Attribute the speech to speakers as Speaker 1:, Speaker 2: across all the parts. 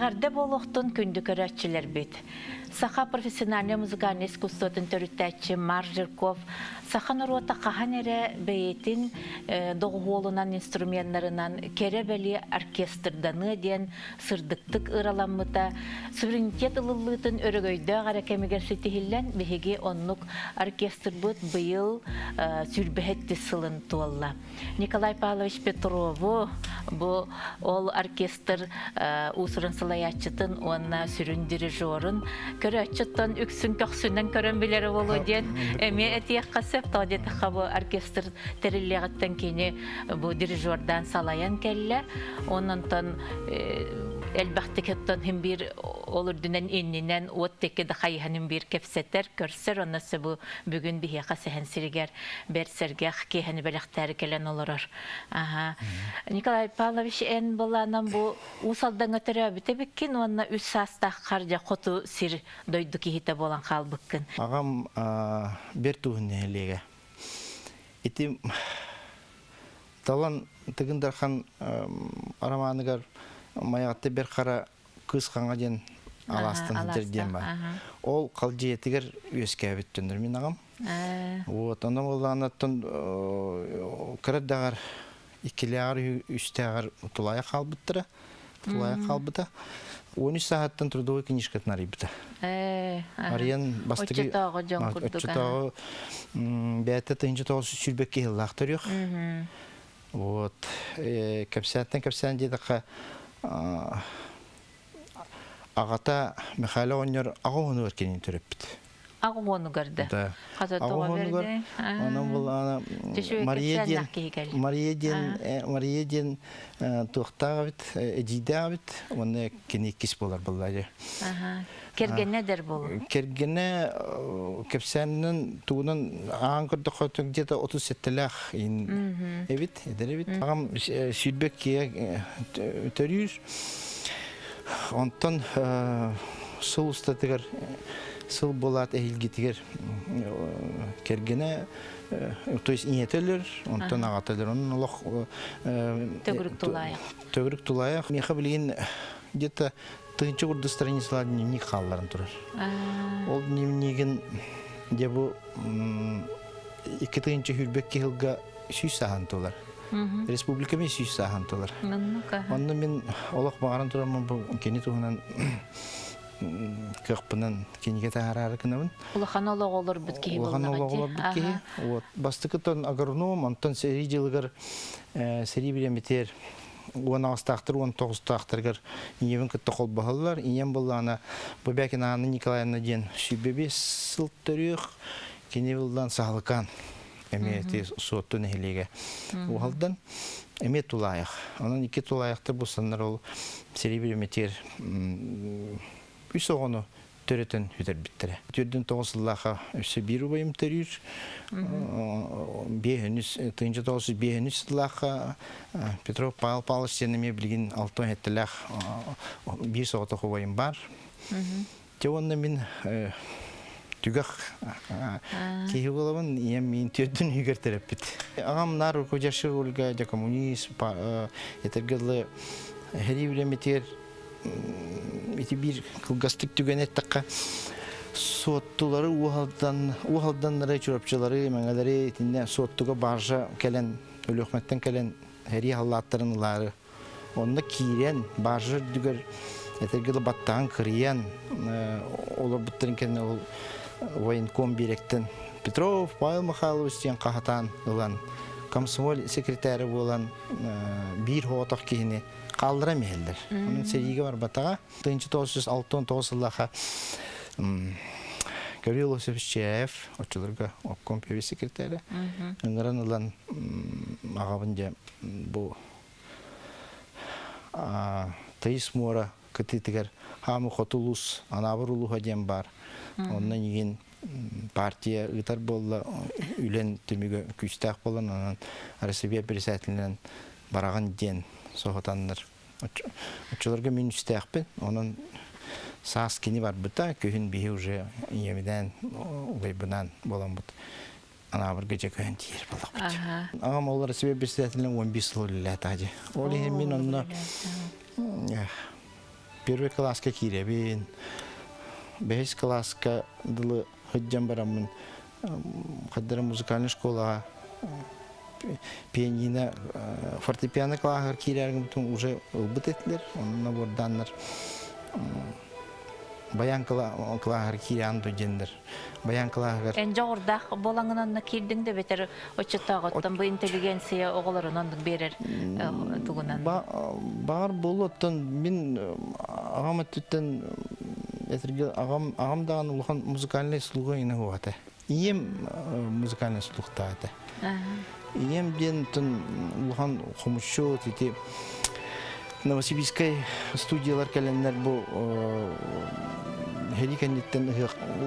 Speaker 1: Эгарде болохтун күндү көрөтчүлөр бит. Саха профессиональный музыкальный искусствотун төрүттәчи Маржирков сахан урота кахан эре бейтин догуолунан инструментларынан керебели оркестрданы ден сырдыктык ыраламмыта суверенитет ылыллытын өрөгөйдө гаракемигер ситихиллен беги оннук оркестр бут быйыл сүрбехетти сылын туолла. Николай Павлович Петрову бу ол оркестр усурын сылаячытын онна сүрүн дирижерын көрөчөттөн үксүн көксүнөн көрөн билери болу ден эме этиек касып тоодет хабы оркестр териллегеттен кини бу дирижердан салаян келле оннан элбахтыкеттен хим бир олурдунан иннинен оттеке да хайханын бир кепсетер көрсөр оннасы бу бүгүн бие касыхан сиригер берсерге кехани белектер келен олорор. Николай Павлович эн боланан бу усалдан өтөрө битебиккин онна үс саста каржа коту сир дойду кихите болан калбыккын.
Speaker 2: Агам бер туһуннелеге. Ити талан тыгындархан араманыгар маягатты бер кара кыз канга ден аластын жерден бар. Ол калжиетигер өскө бүттүндүр мен агам. Вот анда боланаттан кырдагар икилягар үстөгөр тулая калбыттыра. Тулая калбыта. 13 сааттан трудовой книжкатын арыйбыта. Арыян бастыгы отчетагы бәтте тынчы тоғыз сүрбекке лақтыр yok. Вот капсияттан дедіққа ағата Михаил Онер ағуыны өркенен түріп біт.
Speaker 1: Ағуыны көрді? Қаза тоға берді?
Speaker 2: Оның бұл Мариеден туқтаға біт, әдейді біт, оны кені кес болар бұллайды.
Speaker 1: Кергене дер бұл?
Speaker 2: Кергене кепсәнінің туғынан ағын көрді қойты где-то 37-ләқ әбіт, әдір әбіт. Ағам сүрбек кеге төрүйір. Онтан сыл ұстатығыр сыл болат әйілгетігер кергене, то есть инетелер, онтан ағателер, оның олық төгірік тулайық. Меха білген где-то тыгынчы құрды страницалар дневник қалаларын тұрар. Ол дневнигін де бұл 2 тыгынчы хүрбекке жылға 100 саған толар. Республикаме 100 саған толар. Онны мен олық бағаран тұрамын бұл кені туғынан кықпынан кенеге тағарары кінавын.
Speaker 1: Улахан олық олар бүткей болуға
Speaker 2: де? Бастықыттан агроном, онтан сәрі жылығыр сәрі білен бітер 10-астақтыр, 19-астақтырғыр иневін күтті қол бағылар. Инем болғана Бөбәкін ағаны Николаевна ден сүйбебе сылт түрек, кене болдан сағылқан әметі соттың әйлеге оғалдан әмет тұлайық. Оның 2 тұлайықтыр болсанлар ол сәрі білен бітер үс оғыны төретін үтір біттірі. Түрдің 9-лаға үсі бір ұбайым түрір. Тыңжы 9-5-лаға Петров Павел Павлович сенеме білген 6-7-лақ бір соғыты ұбайым бар. Теонны мен түгіқ кейі болуын мен түрдің үйгер түріп біт. Ағам нар көжашы өлгі коммунист, етергілі әрі білеметер ити bir kılgastık tügenettaka soğuttuları uhaldanları çorapçıları mengeleri etinde soğuttuğa barja kelen ölühmetten kelen heri hallatlarınları onda kiren barja düger etergili battağın kırıyan olur butların kendine ol voyinkom birekten Petrov Pavel Mikhailovich diyen kahatan olan komsomol sekreteri olan bir hoğutak kihini kaldıramayırlar. Onun serigi var batağa. 1969-lığa Gavril Osipchev, oçularga obkom pevi sekreteri. Onların olan ağabınca bu Tayis Mora kıtıtıgar hamı xotulus anavuruluğa diyen var. Ondan yiyin partiya ıtar bolla ülen tümüge küstaq bolan onun Arasibiya Berisatilinden barağın diyen soğutanlar. Oçularga min üstaqpın. Onun sağız kini var buta. Köyün bihi uca yemiden ulaybunan bolan but. Anavur gece köyün diyer bolaq but. Ağam olar Arasibiya Berisatilinden 15 yıl olillah tacı. Oli min onunla Первый класска киребин. Бес класска дылы хыджан барамын. Каддара музыкальная школа. Пианино, фортепиано классар кирергим уже ылбыт этлер, onun наборданнар. Баян классар кирян дудендер. Баян классар.
Speaker 1: Энже ордах болаңынан кирдиң де бетер очотагыттан бу интеллигенция оголорунан берер тугунан.
Speaker 2: Бар болоттан мен агаматтан этерге агамдаган улхан музыкальный слуга ине хуата. Ием музыкальный слухта это. Ием ден тон улхан хомушо тити Новосибирской студиялар календар бу Хеликанниттен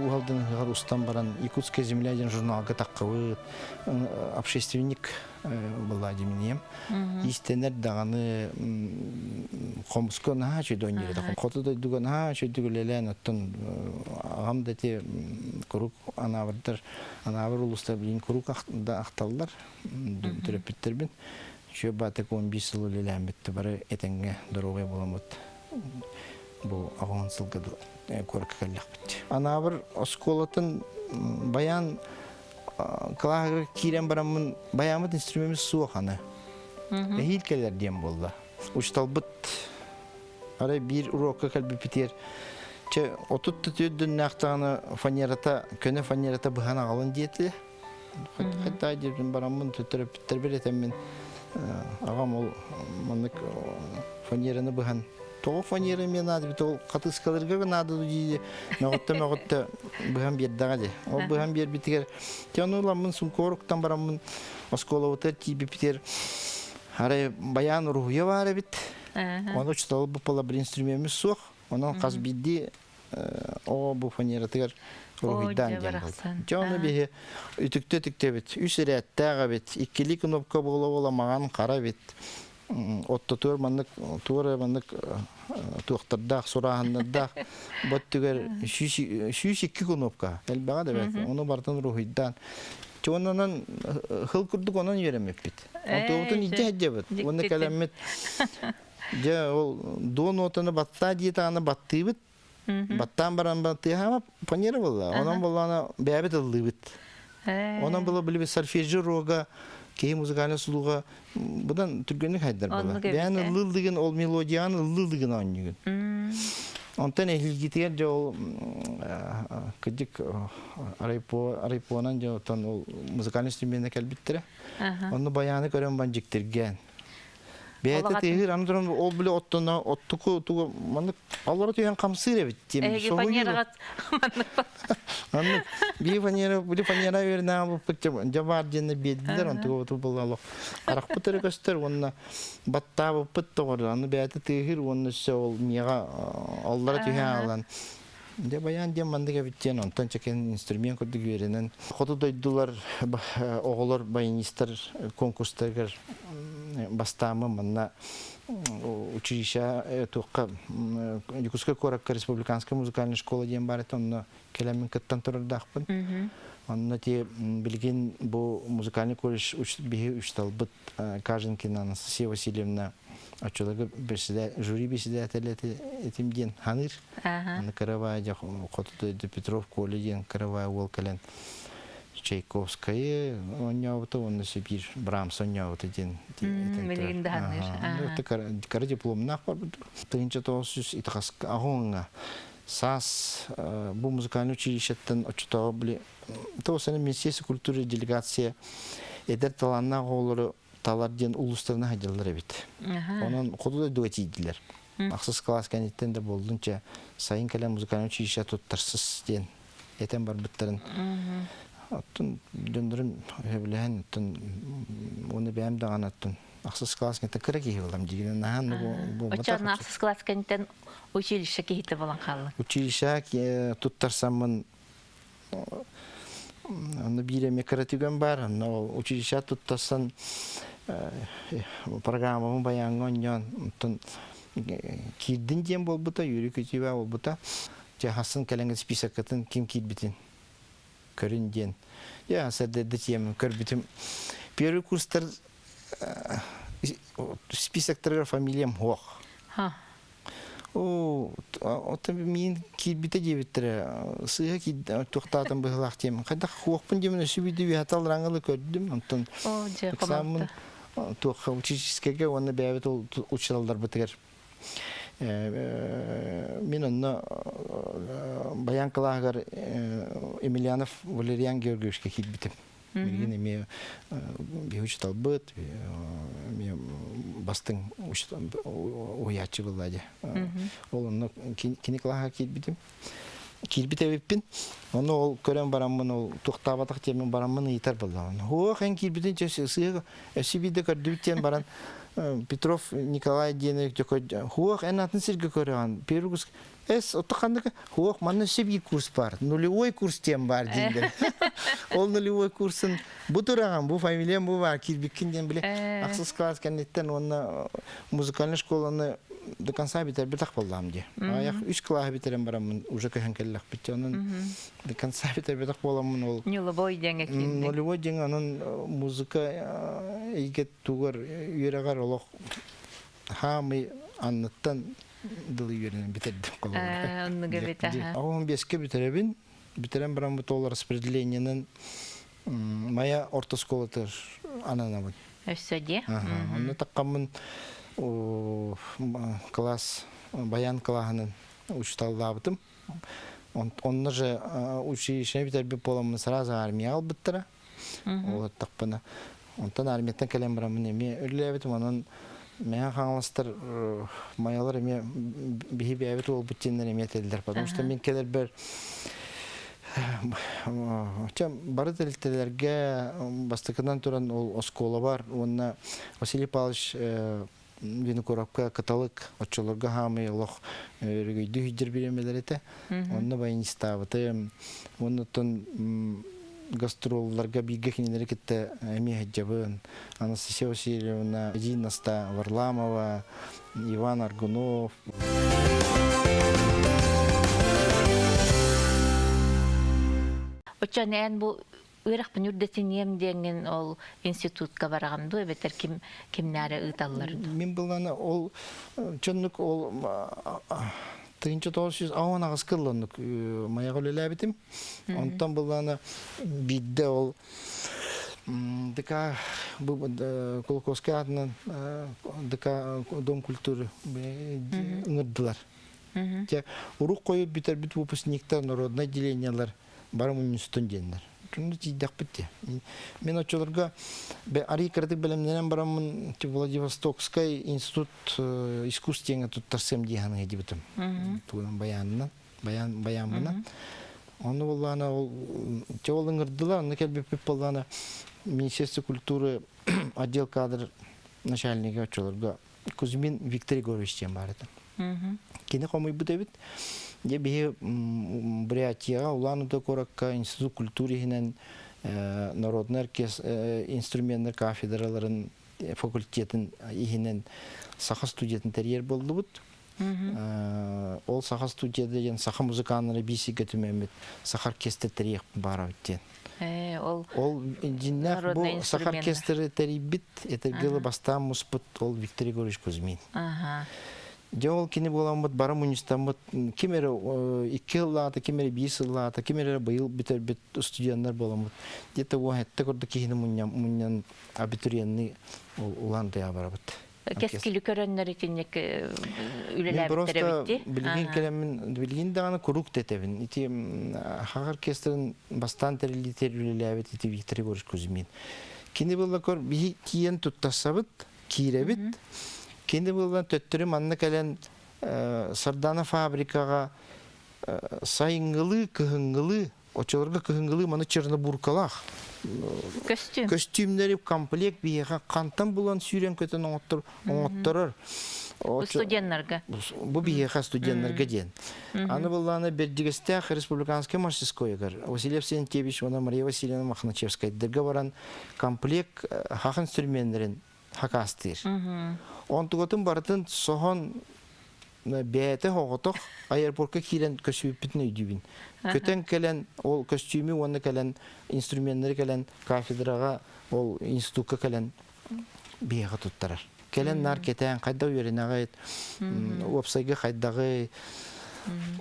Speaker 2: угалдан гарустан баран Якутская земля ден журналга таккабы общественник была деминем. Истенер даганы хомско на чудонье да хото да дуган ха чудугелелен оттон агамда те курук анавырдар анавыр улуста билин курук да акталдар терапевттербин чөбаты 15 жыл элем битти бары этеңге дорогой боламыт бу агансылга көркөлөк бит анавыр осколатын баян клага кирен барамын баямыт инструмент суоханы хилкелер дем болду учталбыт ара бир урокка калби питер че отут төддүн нактаны фанерата көне фанерата быхана алын диети хатта дирдин барамын төтөрөптөр беретем мен агам ол мынык фанераны быхан то фанеры мен надо бит ол катыскаларга надо диди ноготта быхан бердага де ол быхан бер битер тянуламын сумкоруктан барамын осколовтер тиби питер ара баян рухя бар бит оны чтал бу пола бир инструмент сох оны каз бидди о бу фанератыр рухидан дем болду жана бе үтүктө бит үсөрөттөгө бит иккили кнопка боло маган кара бит оттотор мандык тура мандык туактырдак сурахандырдак боттугер шүши кнопка элбага да бит оны бартын рухидан чонанан хыл курдук онон йөремеп бит отобутун иже жебит оны калемет же ол дон отаны батта диетаны баттыбыт баттан баран баттыга фанера болду онон болана бәбит ылдыбыт онон боло билбе сольфеджи рога кей музыкальный слуга будан түргөнүк хайдар бола бән ылдыгын ол мелодияны ылдыгын аннигин онтан эхилгитер же ол кыдык арайпонан же отан ол музыкальный инструментне келбиттире оны баяны көрөн банжиктирген бәйті тегір, анадырын ол біле оттына, оттуку, мандық, аллары түйен қамсыр әбіт, демін.
Speaker 1: Әге фанерағат
Speaker 2: мандық. Бей фанера, біле фанера өріне алып, жабар жені беділер, онтығы отыр бұл алық. Арақ бұтыры көстер, онына батта бұп бұтты ғыр, аны бәйті тегір, оны ол меға аллары түйен алан. Де баян дем мандык әбіттен, онтан чекен инструмент көрдік веренен. Қоты дойдылар, оғылар, баянистар, конкурстаргар бастамы манна училище туққа Якутская Коракка республиканская музыкальная школа дем бар это онна келемин кыттан турдакпын. Онна те билген бу музыкальный колледж учталбыт Каженкина Анастасия Васильевна Ачулага жюри председатель этим день ханыр. Аны Каравая Коты Петров колледж Каравая Волкален. Чайковская, он на Сибирь, Брамс, он один. Это диплом нахпар. Тынча тоосус итахас агонга. САС, бу музыкальный училищеттен очтоо били. Тоосаны Министерство культуры делегация эдер таланна голору таларден улустарына хадилар бит. Онун кодуда дуэтидилер. Аксыз класс канеттен де болдунча сайын калем музыкальный училище туттарсыз ден. Этен бар биттарын. Аттын дөндөрүн хөбүләһен аттын уну бәм даган аттын аксыз класс кенте кирәки булам дигән наһан бу
Speaker 1: Очарны аксыз класс кенттен училище кихите булган халлы.
Speaker 2: Училище туттарсамын аны бире мекаратыган бар, но училище туттарсан программаны баянган аттын кирдин дем болбута, юрик үтүбә болбута. Жаһасын калеңге списоктан ким кирбитин көрүнден. Я сәдәдә тем көрбитим. Первый курстар списоктар фамилиям хох. Ота мен кирбите дебиттер. Сыга ки тохтатым быгылак тем. Кайда хуакпын демен сүбиде вятал раңылы көрдүм. Антон
Speaker 1: О, же
Speaker 2: экзамен
Speaker 1: команда.
Speaker 2: туха учительскеге оны бәбет ол учителдар битер. Мен онна Баян Калагар Емельянов Валериан Георгиевичке кирбитем. Мен эме биучитал быт, мен бастың уячы буллади. Ол онна кинеклага кирбитем. Кирбитебиппин. Оны ол көрөн барамын, ол туктабатак темен барамын итар булдан. Хо хэн кирбитен чөсү өсүбиде көрдүктен баран Петров Николай Денович такой хуах энатын сирге көргөн. Перугус эс отокандык хуах манны сибги курс бар. Нулевой курс тем бар дейди. Ол нулевой курсын бу тураган, бу фамилиям бу бар кирбиккинден биле. Аксыз класс кенеттен оны музыкальный школаны до конца битер битак болдам ди. Аяк 3 класс битерем барамын, уже каханкеллак битенен до конца битер битак боламын ол.
Speaker 1: Нулевой деңе кийин.
Speaker 2: Нулевой деңе анын музыка ийгет тугар үйрөгөр олох хамы аннаттан дылы үйрөнүп битердим калган.
Speaker 1: Онуга бит аха.
Speaker 2: 15-ке битеребин. Битерем барам бутол распределениянын моя ортосколатыр ананабын.
Speaker 1: Өссөде.
Speaker 2: Онны таккамын класс Баян Калаганын учталдабытым. Онны же училище битербип боламын, сразу армия албыттыра. Ол такпана. Онтан армияттан келем барамын эме өрлөбүтүм, анан мен хаңластыр маялар эме бихи бебет ол буттендер эме телдер, потому что мен келер бер бары телтерге бастыкынан туран ол оскола бар. Онна Василий Павлович Винокуровка каталык отчолорга хамы лох регойду хиджер биремелер эте. Онна баянистабыты. Оннотон гастролларга биге кинелер кетте эми хаджабын. Анастасия Васильевна, Дина Варламова, Иван Аргунов.
Speaker 1: Очанен бу Ирак пнюрдетинем деген ол институтка бараганды, бетер кимнәре ыталлар.
Speaker 2: Мен булганы ол чөннүк ол тыгынча 910 агыскыллык маягылы битим. Онтан булганы бидде ол ДК Колковский атынан ДК Дом культуры ыңырдылар. Те урук коюп битер бит выпускниктер народное делениялар барым студенттер. Чүнү тийдак битти. Мен очолорга ари кредит белемнен барамын Владивостокский институт искусствен туттарсем диган гедибитим. Туган баянмына. Оны булганы ол теолыңырдылар, аны келбеп болганы Министерство культуры отдел кадр начальники очолорга Кузьмин Виктор Егорович тем бар эти. Кине комой бутебит. Я бе Бурятия, улану до коракка институт культуры хинен народный оркестр инструментный кафедраларын факультетін ихинен саха студиятын терьер болды бут. Ол саха студия деген саха музыканары биси гетимемет саха оркестр терьер бара биттен. Ол жиннах бу саха оркестр терибит это гылы бастан муспут ол Виктор Егорович Кузьмин. Жол кини боламыт барым университетамыт кимере 2 жыллата, кимере 5 жыллата, кимере быйыл битер бит студенттер боламыт. Где-то во хетте көрдү кихини муньян абитуриентни улан тая барабыт.
Speaker 1: Кескили көрөннөр итинек үлеләбиттере битти.
Speaker 2: Билген келемин билген даганы курук тетебин. Ити хагар кестерин бастан терилитер үлеләбит ити Виктор Егорович Кузьмин. Кини болла көр би киен туттасабыт, киребит. Кенде булган төттөрүм анны келен Сардана фабрикага сайынгылы, кыһыңгылы, очолорга кыһыңгылы маны Чернобуркалах. Костюмдери комплект бияга кантан булган сүйрен көтөн оңотторор.
Speaker 1: Студенттерге.
Speaker 2: Бу бияга студенттерге ден. Аны булганы Бердигестях республиканский мастерскойгар. Василий Сентьевич, она Мария Васильевна Махначевская дерге баран комплект хак инструменттерин хакастыр. Он туготун бартын сохон бәйте хоготок аэропортка кирен көсүпүтүн үйдүбүн. Көтөн келен ол костюмы, оны келен инструменттер келен кафедрага, ол институтка келен бияга туттарар. Келен нар кетен кайда үйренагайт. Опсайга кайдагы.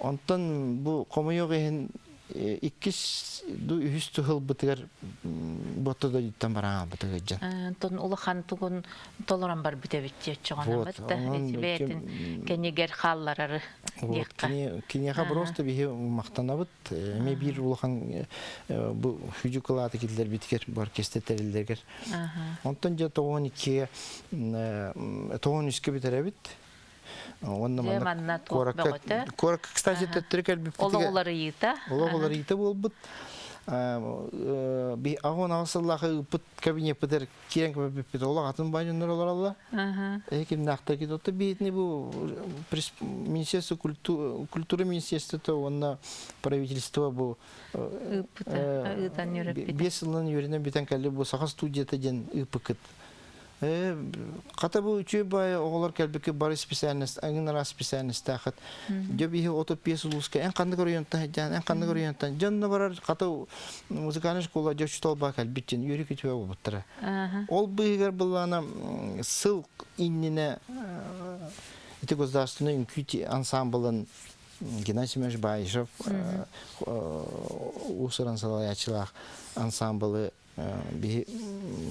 Speaker 2: Онтон бу комойогын иккис ду үстү хыл бытыгар ботода юттан бараң бытыгы жан.
Speaker 1: Тон улахан тугун толоран бар битебитче чогона битте. Этибетин кенегер халларары декка.
Speaker 2: Кинеха просто бихи мактанабыт. Эме бир улахан бу хүжүкалаты килдер биткер бар кестетерилдергер. Онтон жа 12 13 битеребит.
Speaker 1: Манна тоқбағыты.
Speaker 2: Корак, кстати, тәттірік әлбіп бітіге.
Speaker 1: Олағылары еті.
Speaker 2: Олағылары еті бол бұд. Ағын ағысыллағы бұд кабинет бұдыр керен көміп біт. Олақ атын байыныр олар алла. Әкім нақтар кет отты бейтіне бұл Министерство культуры министерство онна правительство бұл 5 жылын үйренен бітен кәлі бұл сақа студията ден үпікіт. Ката бу үчү бай оголор келбеке бары специальность, аңнара специальность тахат. Жобихи отоп пьеса луска, эн кандык районтан жан, эн кандык районтан. Жанна барар ката музыкальный школа жочтол ба келбитчен, юрик үчү буттара. Ол быгар булана сыл иннине эти государственный инкути ансамблын Геннадий Семенович Байшев, Усаран Салаячылах ансамблы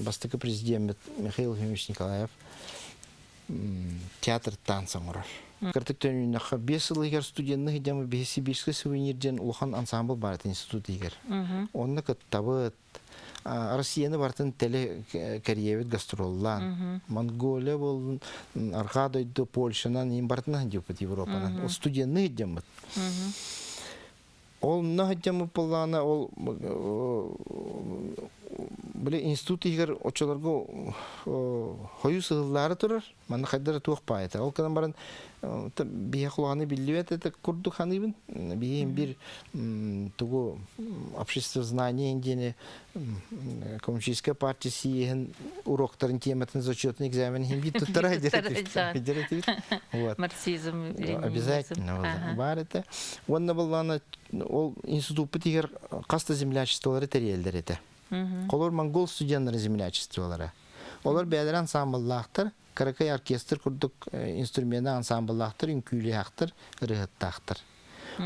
Speaker 2: бастыкы президент Михаил Ефимович Николаев театр танцын ұрар. Кыртык төнүнө 5 жыл егер студентны хидемы Сибирский сувенирден улхан ансамбл бар институт егер. Онны кыттабыт Россияны бартын теле карьевет гастроллан. Монголия болдун, Аркадойду, Польшанан, им бартын хидепет Европанан. Ол студентны хидемет. Ол нахидемы полана, ол Böyle институт егер очолорго хою сыгыллары турар, мана кайдара туак пайта. Ол канан баран бие кулганы билбет, это курду ханыбын. Бие бир тугу общество знаний индине коммунистическая партия сиен уроктарын тематын зачетный экзамен хим бит туттара директив. Вот.
Speaker 1: Марксизм.
Speaker 2: Обязательно бар это. Онна буллана ол институт егер каста землячестволары терелдер это. Колор монгол студентлары землячестволары. Олар бәдер ансамбллахтар, каракай оркестр курдук инструменты ансамбллахтар, инкүлияхтар, рыгыттахтар.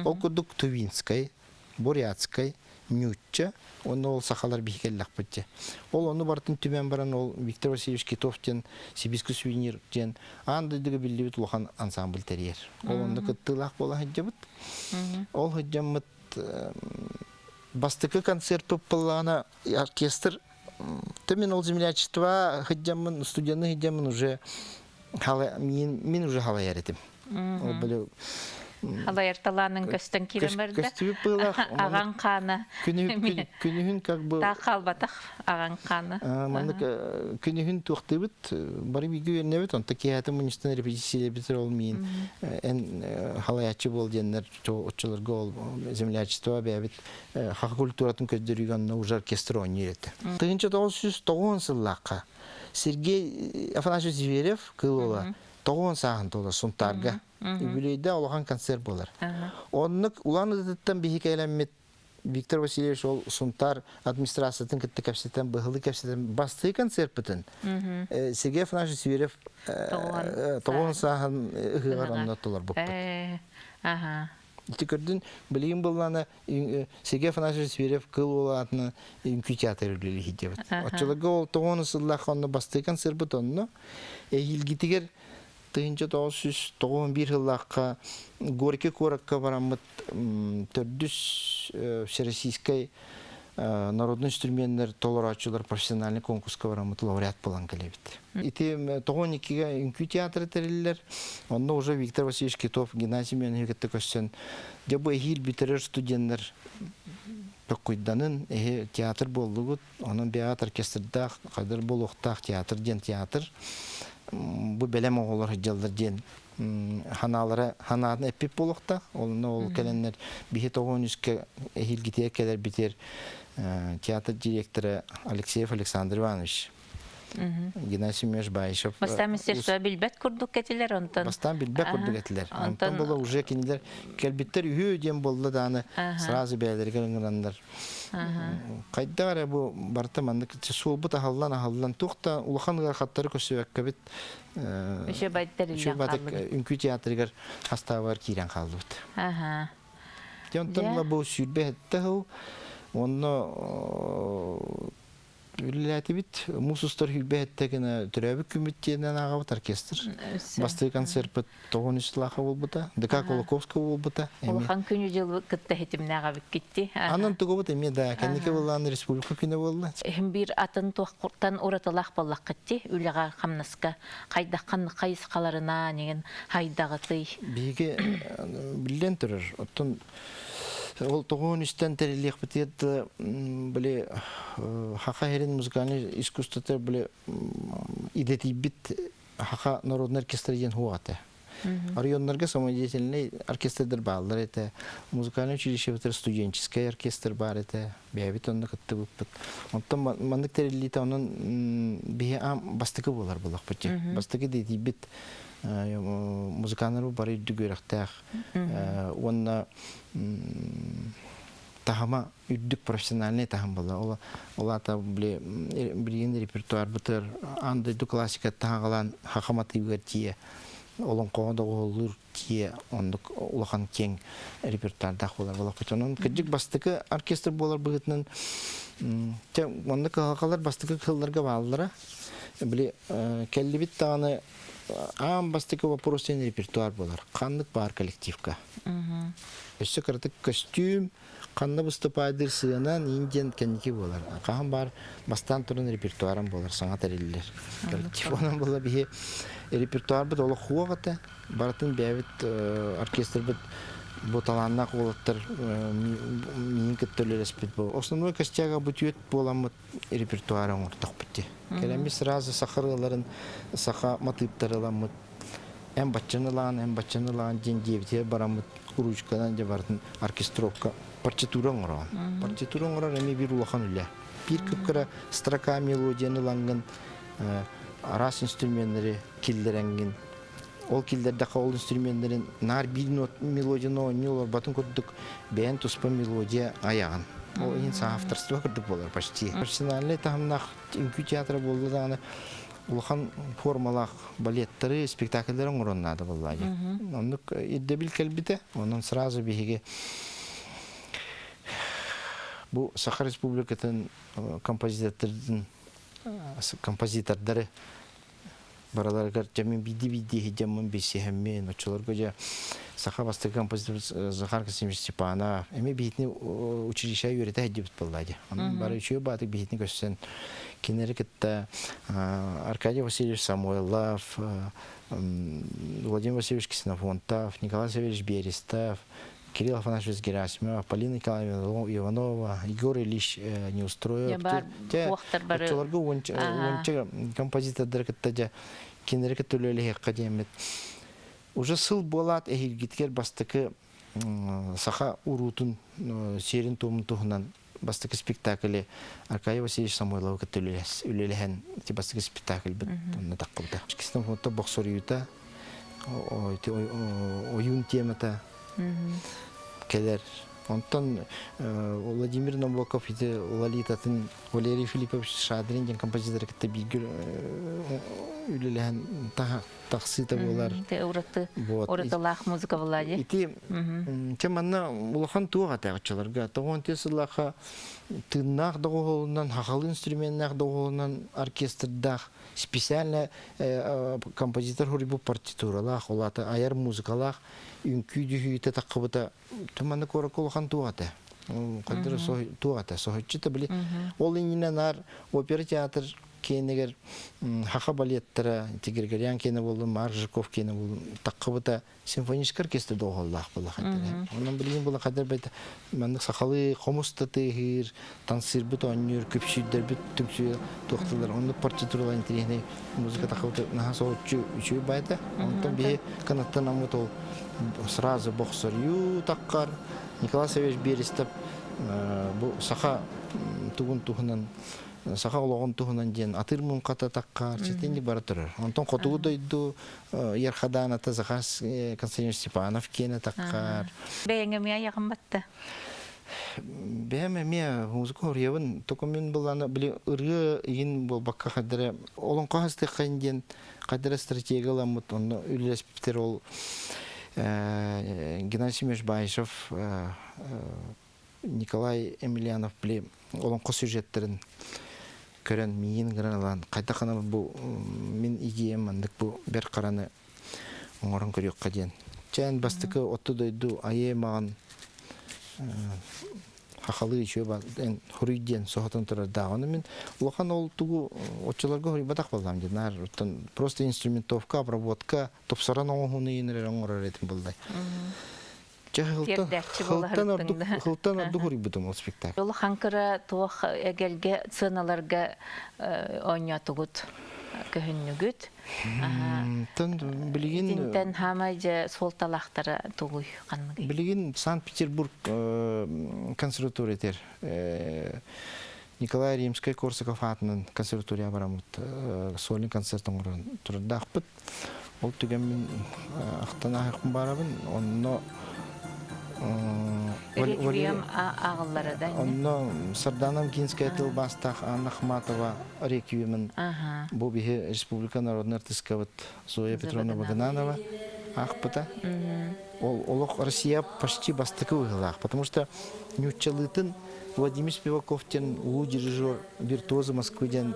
Speaker 2: Ол курдук Тувинскай, Бурятскай, Нютча, оны ол сақалар бейкеллақ бітті. Ол оны бартын түмен баран ол Виктор Васильевич Китовтен, Сибирский сувенир ден, андыдығы білдебіт улахан ансамбль терьер. Ол оны күттілақ бола хыджабыт. Ол хыджамыт бастыкы концерт попылана оркестр. Тымен ол землячество хыджамын, студентны хыджамын уже мен уже хала яретим. Ол білі
Speaker 1: Халайырталанын көстен кирен берді.
Speaker 2: Көстүбі пылақ.
Speaker 1: Аған қаны.
Speaker 2: Күнігін как бы...
Speaker 1: Та қалбатақ аған қаны.
Speaker 2: Күнігін туқтыбыт, бары бигі өрнебет, он таки әтім ұныстан репетицияле бітір ол мен. Ән халаячы бол денлер, отчыларға ол землячество бәбіт, хақа культуратын көздерігенна уже оркестр ойны ереті. 1990 сыллаққа Сергей Афанасьевич Зверев кылыла 90 сағын тола сұнтарға. Юбилейде олған концерт болар. Оннық улан ыдыттан бейхикайләмет Виктор Васильевич ол сұнтар администрациятын кітті кәпсеттен, бұғылы кәпсеттен басты концерт бітін. Сергей Афанасьевич Зверев 90 сағын ұғығар аннаттылар бұқпыт. Тикөрдүн билим булланы Сергей Афанасьевич Зверев кыл олатны үңкү театр үлели хидебит. Очолого ол 90 сыллаханны басты концерт бутонну. Илгитигер 1991 жыллаққа Горький коракка барамыт төрдүс всероссийской народный инструменттер толорачылар профессиональный конкурска барамыт лауреат болан келебит. Ити 92-ге үңкү театры терелер. Онда уже Виктор Васильевич Китов, Геннадий Семенович көссен. Жабы эхил битерер студенттер Пеккуйданын театр болдугут. Onun беат оркестрдах, кадыр болуктах театр ден театр. Бу белем оголор жылдар ден хананы эпип болуктах. Ол келенлер бихи 93-ке эхил гитек келер битер театр директоры Алексеев Александр Иванович. Геннадий Семенович Байшев.
Speaker 1: Бастан министерство билбет курдук кетилер онтон.
Speaker 2: Бастан билбек курдук этилер. Онтон было уже кинилер келбиттер үйө дем болду даны сразу бәлерге ыңырандар. Кайдагара бу барта мандык суубут ахаллан тухта улаханга хаттары көсөбөккө бит.
Speaker 1: Еще байтер
Speaker 2: Şu batık ünkü tiyatrıgar hasta var kiren kaldı.
Speaker 1: Ага.
Speaker 2: Yontanla bu sürbe etti o. Onu ülületi bit. Musustar hülbe etti gene türevi kümittiğinden ağabey orkestr. Bastığı konser bit. Toğun üstlağı olbuta. Dika Kolokovska olbuta.
Speaker 1: Улахан күнү жыл кытта хетимнага бик китти.
Speaker 2: Anın tuğu bit emi da. Kendike olan Respublika günü oldu.
Speaker 1: Hem bir атын туаққуртан ураталақ боллақ китти. Үлеға қамнаска қайдаққан қайысқаларына неген хайдағыты.
Speaker 2: Биге билен тұрыр. Оттон ол тоғын үстен тәрелек бітеді, біле, хақа херин музыкальный искусствотар, біле, идети бит хақа народный оркестр ен хуаты. Районнарга самодеятельный оркестрдер балдар это, музыкальный училище бітір студенческий оркестр бар это, бәбит онны кытты бұппыт. Онтан мандык тәрелейті онын бейе бастықы болар болақ бітті. Бастықы дейті бит музыканыру бары дүгөрәктәк. Онна тахама үддік профессиональный тахам була. Ола та билген репертуар бутыр. Андайду классика тағалан хакаматы үгәртие. Олон қоғанда олыр тие ондық улахан кең репертуардақ болар. Онын кәджік бастықы оркестр болар бұғытынан. Онды қалақалар бастықы қылларға бағалыра. Біле кәлі бит тағаны бастықы вопросен репертуар болар. Қандық бар коллективка. Өсі қыртық костюм, қанды выступайдыр сыянан индиен кәнеке болар. Қаған бар бастан тұрын репертуарым болар, саңат әрелілер. Коллектив онын болар бейе репертуар бұд олы хуағыты. Баратын бәвіт оркестр бұд боталаннақ олаттыр, мейін күттірлер әспет бол. Основной костяға бұтүйет боламыд репертуарың ұртақ бітті. Кәлемі сразу сақырыларын, сақа матыптарыламыд. Әм баччанылан, ден девтер барамыд, уручкадан де бардың оркестровка. Партитуран ұраған. Партитуран ұрар әме бір улахан үлі. Bir күпкіра строка мелодияны лаңғын, арас инструментері келдерәңгін. Ол келдердіға ол инструменттерін нар бір мелодияны ойны олар батын көрдік бәйін тұспа мелодия аяған. Ол ең саң авторство көрдік болар почти. Профессиональный тағымнақ үнкі театры болды дағаны улахан формалақ балеттері, спектакльдерін ұрыннады болады. Ондық еддебіл кәлбіті, оның сразу бейге bu Sakha Respublika'nın kompozitorları baralar jamin bidi hicamın besi hemmen oçular goca Sakha bastı kompozitör Zakhar Kasimович Stepanov emi bihitni училище yürüte hicabet balladı. Onun barı üçü batı bihitni gösteren kineri kitta Arkadiy Vasilyevich Samoylov, Vladimir Vasilyevich Ksenofantov, Николай Савельевич Берестов, Кирилл Афанасьевич Герасимов, Полина Николаевна Иванова, Егор Ильич Неустроев. Чоларга онча композитордар кыттажа кинерге төлөле академия. Уже сыл болат эхилгиткер бастыкы Саха урутун серин томун тухунан бастыкы спектакле Аркадий Васильевич Самойлов кыттөлөлес үлелеген бастыкы спектакль бит онна таккылда. Кистен фото боксориюта oyun темата келер. Онтон Владимир Набоков и Лолитатын Валерий Филиппович Шадрин ден композитор кітті білгір үлілген тақсыта болар.
Speaker 1: Ораталақ музыка болады.
Speaker 2: Ити, чем анна улахан туға тағычыларға. Тоғын тесілаға тыннақ доғылынан, хақалы инструментнақ доғылынан оркестрдақ специально композитор хурибу партитуралақ, олаты аяр музыкалақ үнкі дүйіті таққыбыта тұманды көрік олахан туғаты. Қадыры туғаты, соғытчыты білі. Ол инінен ар опера театр кейінігер хақа балеттері, Тигр-Горян кейіні болды, Маржиков кейіні болды. Таққыбыта симфонический оркестр доғылдақ болды қадыры. Онан білген болды қадыр бәйті мәндік сақалы қомысты тегір, тансыр бұт ойныр, көпшүйдер бұт түмсүй тоқтылар. Оны партитуралар интернетіне музыка таққыбыта наға соғытчы үші бәйті. Онтан бейі қанаттан амыт ол сразу боксорью таққар. Николай Савельевич Берестов бұл сақа туғын туғынан саха ологон туһунан диэн атыр мун ката таккар четенди бара турар. Онтон котугу дойду ярхадан ата Захас Константин Степанов кене таккар.
Speaker 1: Бәйеңе мия яғын батты.
Speaker 2: Бәме мия музыка орьевын токумен буланы били ыргы ин бол бакка хадыра олон кахасты канден кадыра стратегияламыт онны үлеспитер ол Геннадий Семенович Байшев, Николай Емельянов били олон ко сюжеттерин көрөн миин граналан кайта кана бу мен идеям мандык бу бер караны оңорон көрөк каден. Чен бастыкы отто дойду ае маган хахалы чөба эн хуриден сохотон турар даганы мен улахан ол тугу отчаларга хори батак балдам динар просто инструментовка обработка топсаран оңуны инер оңорор этим булдай. Хылтан орду хори бутум ол спектакль.
Speaker 1: Ол ханкыра туох эгелге цыналарга ойнятугут көһүннүгүт.
Speaker 2: Тан билигин
Speaker 1: Тинтен хамайже солталахтары тугуй канныгы.
Speaker 2: Билигин Санкт-Петербург консерваториятер Николай Римский-Корсаков атынан консерватория барамыт сольный концертын турдакпыт. Ол түген мен актана хакым барабын, онно
Speaker 1: Реквием ағылларыда.
Speaker 2: Онно Сарданам Кинская Тылбастах Анна Ахматова реквиемын бу бихе Республика народная артистка вот Зоя Петровна Вагананова ахпыта. Олох Россия почти бастыкы выгылах, потому что нючалытын Владимир Спиваковтен улуу дирижер виртуозы Москвыден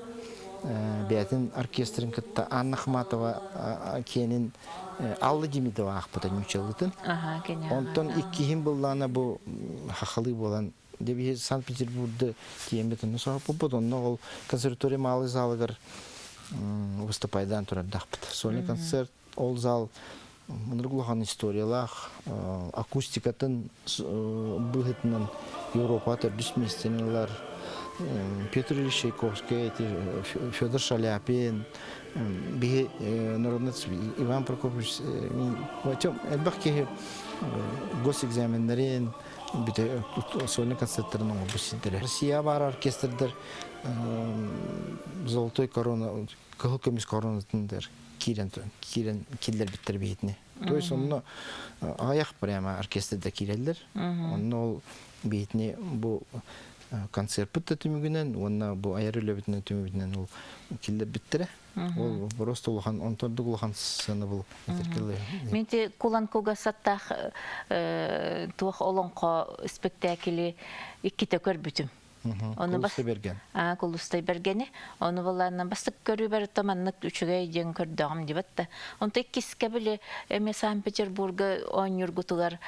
Speaker 2: бәтин оркестрин кытта Анна Ахматова кенин Алла Демидова ахпыта нючалытын. Онтон иккихин буллана бу хахалы болан деби Санкт-Петербургда тиембетин сахапы потон ол консерватория малый залыгар выступайдан турар дахпыта. Сольный концерт ол зал мыныргулахан историялах акустикатын быгытынан Европа төрдүс местенелер Петр Ильич Чайковский, Федор Шаляпин, народный Иван Прокофьевич, элбахки госэкзаменерин, сольный концерттерин оңобусидер. Россия бар оркестрдер Золотой корона, Кылкомис коронатындер килер биттер бейтіне. То есть онно аяқ прямо оркестрда килерлер, онно ол бейтіне бұл концерт бітті түмігінен, онна бұл айарылы бітіне түмігінен ол килер биттері. Ол просто улахан, онторды улахан сыны бұл әтеркелі.
Speaker 1: Менде кулан куга саттақ туақ олонқо спектакілі иккіте көр бүтім.
Speaker 2: Кулустай берген.
Speaker 1: Кулустай бергені. Оны боларынан бастық көрі бәрі таманнық үшіге ден көрдіғым дебатты. Онта иккіске білі әме Санкт-Петербургы ойныр күтігер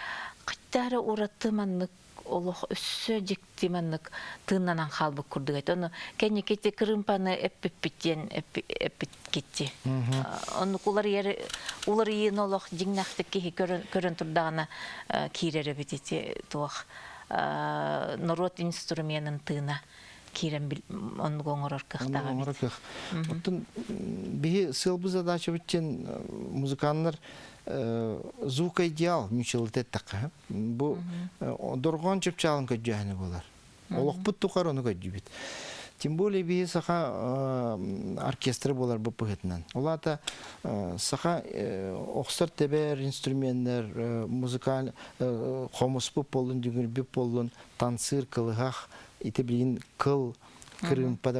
Speaker 1: қыттары ұратты маннық олық үссі жекті маннық тыңнанан қалбық күрдік айты. Оны кәне кетті кірімпаны әппіттен әппіт кетті. Оны олар ең олық жеңнақты кейі көрін тұрдағына кейрері бітеті туақ. Народ инструментын тына кирен он гоңорор кыхтага бит.
Speaker 2: Оттон бии сылбы задача биттен музыканнар звука идеал мючилитет такка. Бу доргон чепчалын көджәне булар. Олох бут тухароны көджүбит. Тем более бии саха оркестры болар бу пыгытнан. Олата саха оксар тебер инструменттер музыкаль хомус болун дүгүр бип болун танцыр кылыгах ите билин кыл кырым пада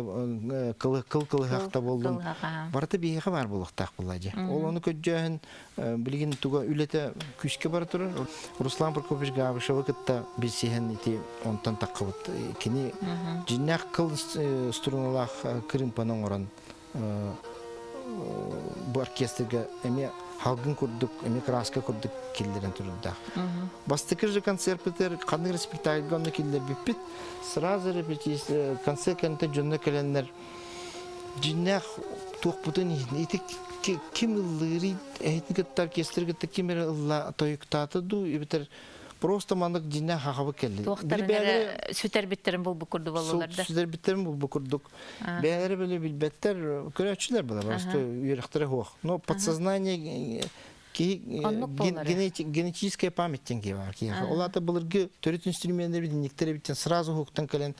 Speaker 2: кыл-кылыгакта болдун. Барты бийге бар булуктак булажы. Ол ону көджөн билген туга үлете күчкө бар турар. Руслан Прокофьевич Габышев кытта билсеген ити онтан таккыбыт. Кини жиннак кыл струналах кырым панын оран бу оркестрге эме халгын курдук, эме краска курдук киллерен турда. Бастыкы же концерт битер, кадыр спектакль гонны киллер биппит. Сразу репетиция, концерт канта жонна календар. Жиннак туқпутын ити ким лыри этник оркестрге кимер ла тоюктаты ду битер просто мандык жиннак хахабы келди.
Speaker 1: Тоқтарынары сүтер биттерин бул букурду болуларда.
Speaker 2: Сүтер биттерин бул букурдук. Бәләре билбеттер көрәчүләр була, просто юректәре хук. Но подсознание
Speaker 1: Оннук болары.
Speaker 2: Генетическая память тенге бар. Олата былыргы төрет инструменттер никтер биттен сразу хуктан келен.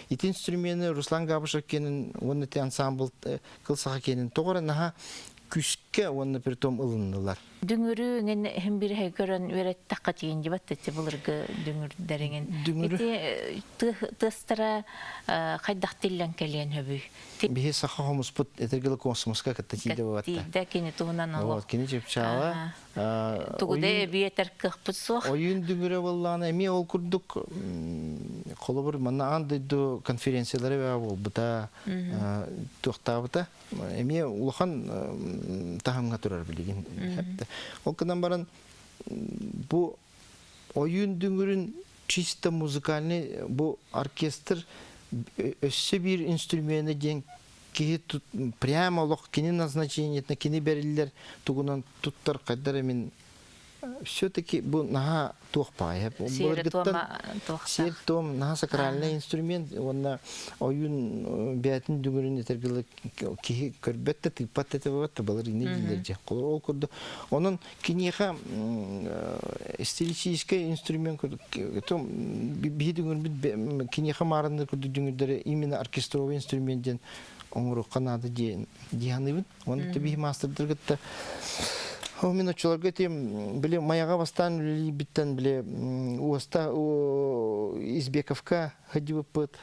Speaker 2: Ити инструменты Руслан Габышев кенин, оны те ансамбл кылсаха кенин. Тогора наха күшке оны притом ылындылар.
Speaker 1: Дүңүрү нген hem bir hayгөрөн өрөт такка тиген жибат тете булыргы дүңүрдереген. Ити тыстара кайдак тиллен келен хөбү.
Speaker 2: Бихе саха хомуспут этергел космоска катта тиде баватта.
Speaker 1: Да кини тугунан алып.
Speaker 2: Вот, кини жепчала.
Speaker 1: Тугуде биетер кыпсох.
Speaker 2: Oyun düngüre vallahi emi ol kurduk kolobur mana andı konferansiyelere ve buta toxtabıta emi ulahan tahamga turar bilgin hepte. O kadar baran bu oyun düngürün чисто музыкальный bu orkestr össe bir instrümanı gen ki прямо лох кини назначение на кини берилер тугунан туттар кайдар эмин все-таки бу наха тухпай. Сер том наха сакральный инструмент, он oyun бәтин дүгөрүн этергеле ки көрбетте типат эте бат балар инелерже. Ол көрдү. Онун кинеха стилистический инструмент том би дүгөрүн кинеха марында көрдү дүгөрдөрө именно оркестровый инструментден оңру канады дияныбын. Оны би мастердыргытта Мен очоларга тем биле маяга бастан биттен биле уста Избековка ходив пыт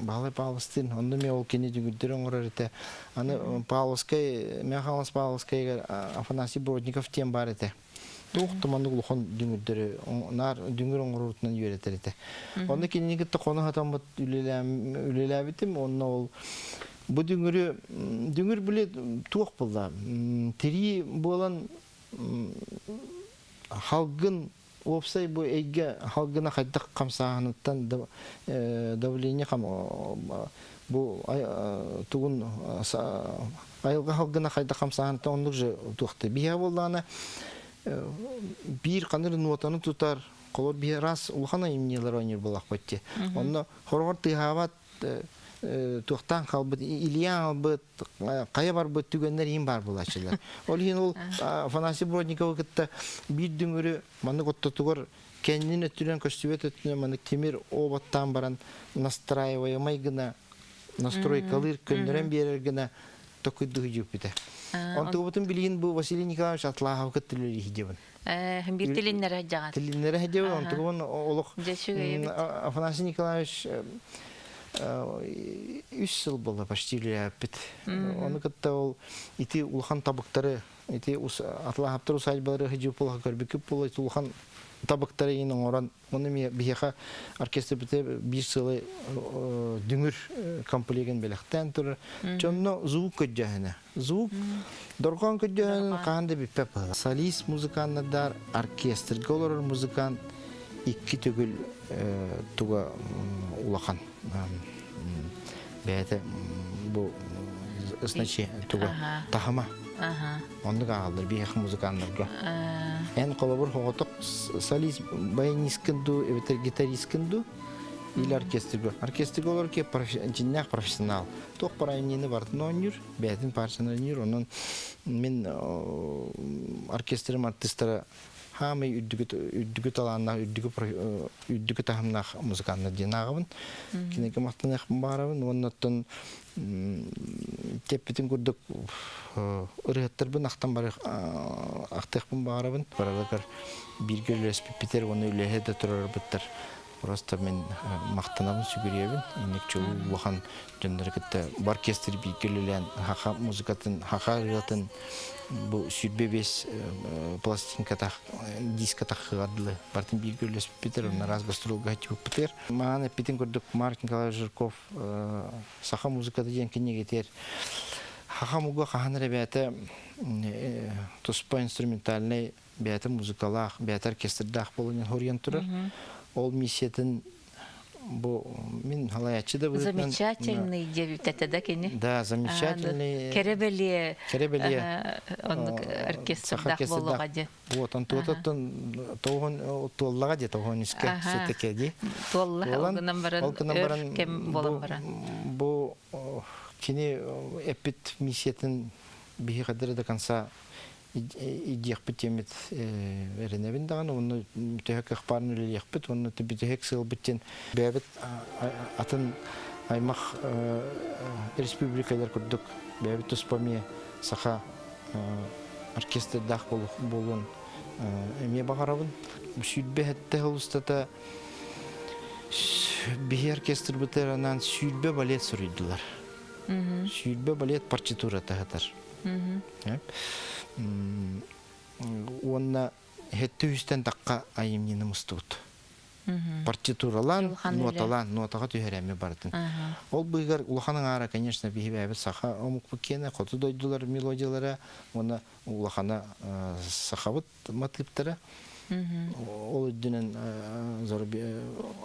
Speaker 2: балы Павловстин онда ме ол кене дүгүдөрөң орарыте аны Павловская Михайловс Павловская Афанасий Бродников тем бар эте туктуманды улухон дүгүдөрө нар дүгүрөң орутунан үйрөтерите онда кенеге токону хатам үлеләбитим онна ол bu düngür bile tuğ bulda. Teri bolan halkın opsay bu ege halkına kaydak kamsahanıttan davleniye kam bu tuğun ayılga halkına kaydak kamsahanıttan onlukça tuğdu. Biha boldana bir kanır notanı tutar. Kolor bir ras ulhana imniyeler oynayır bulak battı. Onda horvar tıhavat Туқтан қалбыт, Ильян албыт, қая бар бұт түгендер ең бар бұлашылар. Ол ең ол Афанасий Бродников кітті бір дүңірі маны қотты тұғыр кәнінен өттілен көстібет өттілен маны темір обаттан баран настраиваемай гына, настройкалыр көндірен берер гына тоқыдығы жүп біті. Онтығы бұтын білген бұл Василий Николаевич Атлахов кіттілері хидебін.
Speaker 1: Bir tilinlere hacağat.
Speaker 2: Tilinlere hidебін, онтығы бұн олық Афанасий Николаевич 3 yıl болды почти лепит. Оны кытта ол ити улхан табыктары, ити атлахаптыр усайбалары хижип болга көрбүкүп болой улхан табыктары инен оран. Оны ме бияха оркестр бите 1 жылы дүңүр комплеген белектен тур. Жонно звук көжөһүнө. Звук доргон көжөһүнө канды бипеп. Солист музыканттар, оркестр голор музыкант икки түгүл туга улахан. Бәйті бұл значи туга тахама. Онды қалдыр бейхі музыканларға. Ән қолабыр хоғытық солист баянискінду, гитаристкінду или оркестргі. Оркестргі олар ке жиннақ профессионал. Тоқ парайнені бардың ойныр, бәйтін парчаны ойныр. Оның мен оркестрім артистары Хамы үддүгү таланна үддүгү тахымнах музыканна динагыбын. Кинеге мактанах барабын. Оннотон теппитин курдук ырыттырбын актан бар актыкпын барабын. Баралар биргелес питер оны үлеһе да турар биттер. Просто мен мактанабын сүгүрөбүн. Инек чуу улахан жөндөр кетте оркестр биргелелен хака музыкатын хака ырытын bu sürbebes plastinka diska takıdlı. Partın bir görülüs Peter ona raz gastrol gayet Peter. Mane Petin kurduk Mark Nikolaevich Zhirkov saha muzikada jenkine getir. Haha muga kahanre bete tospa instrumentalne bete muzikalar bete orkestrda bolun horyan turur. Ol misiyetin bu min halayatçı da bu
Speaker 1: замечательный девятый кини.
Speaker 2: Да, замечательный.
Speaker 1: Керебелие. Он оркестрда болуга ди.
Speaker 2: Вот он тот толлага ди тогон иске сетеке ди.
Speaker 1: Толла олгунан баран кем болон баран.
Speaker 2: Бу кини эпит миссиятын бихи кадыр до конца идех битемет эреневин даган оны төһәк ахбарын үлелехбит оны төбитек сыл биттен бәбит атын аймак республикалар курдук бәбит туспами саха оркестр дах болун эме багарабын сүйтбе хетте холустата бихи оркестр битеранан сүйтбе балет сурыйдылар. Сүйтбе балет партитура тахатар. Онна хетте үстен таққа айымнені мұстуыт. Партитуралан, нотаға түйереме бардын. Ол бұйгар улаханың ара, конечно, бейбәбі саха омық бүкені, қоты дойдылар мелодиялары, оны улахана сахавыт матлыптары. Ол үддінен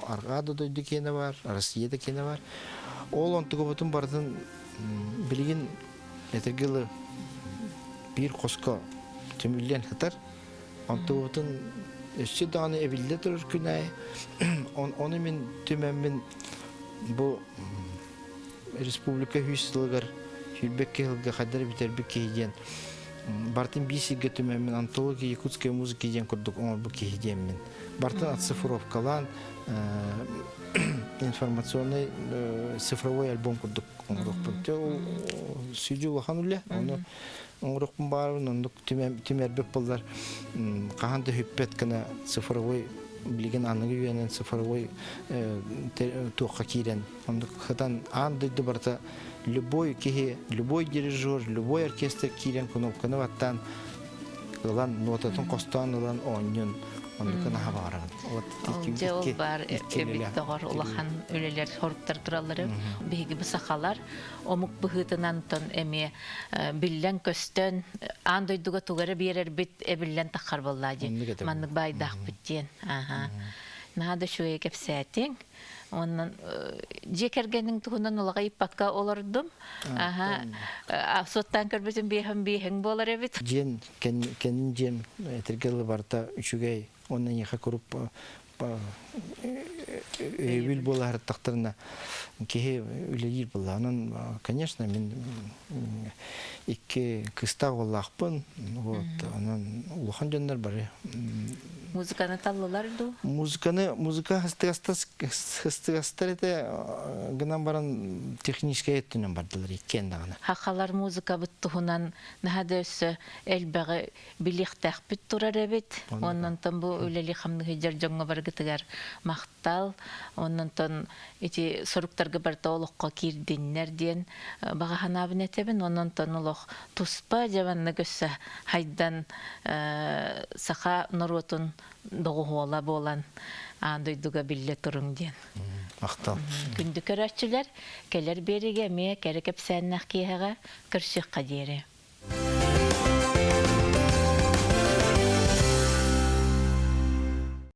Speaker 2: арғады дойды кені бар, Россияда кені бар. Ол онтығы бұтын бардын білген әтіргілі bir koska tümüllen hatar. Antuvutun üstü dağını evinde durur günay. Onu min tümemin bu Respublika hüsülügar hülbekke hılga kadar biter bir kehiden. Bartın bisi götümemin antologi Yakutskaya müzik kehiden kurduk onu bu kehiden min. Bartın at sıfırovkalan информационный цифровой альбом курдук. Сүйдю лахануля, оны оңрукпун барын, ондук тимербек болдар. Каханды хүппет кана цифровой билген аныгы үйенен цифровой туаққа кирен. Ондук хатан андыйды барта любой кихи, любой дирижер, любой оркестр кирен кнопканы ваттан ылан нотатын костан ылан оньюн. Ондукана хабаран.
Speaker 1: Ол бар эбиттогор улахан үлелер хоруптар туралары биги бысакалар омук быхытынан тон эми биллен көстөн андойдуга тугары берер бит эбиллен таккар боллади. Маннык байдак биттен. Нада шуе кепсетин. Оннан жекергенин тугунан улага иппакка олордум. Соттан көрбөтүн бейхен болар эбит.
Speaker 2: Жен кенин жем этергелы барта үчүгей оннан яха куруп эвил болар тактырына кеhe үлейир була. Анан, конечно, мен икки кыста боллакпын. Вот, анан улахан жандар бар.
Speaker 1: Музыканы таллылар ду?
Speaker 2: Музыка хыстыгастар эте гынан баран техническая еттінен бардылар иккен дағана.
Speaker 1: Хақалар музыка бұттығынан нәхады өсі әлбәғі біліқтәқ бүт тұрар әбет. Оннан тон бұл өлелі қамдығы жар жоңға барғытығар мақтал. Оннан тон эти соруктарга барта олоққа кирдиннер ден баға ханабын етебін. Оннан тон олоқ туспа жаванны көсі хайдан сақа нұротын доғуола болан андойдуга билле турун ден.
Speaker 2: Мақтал.
Speaker 1: Күнді көрәтчілер келер береге ме кәрекеп сәннақ кейіға кіршіқ қадері.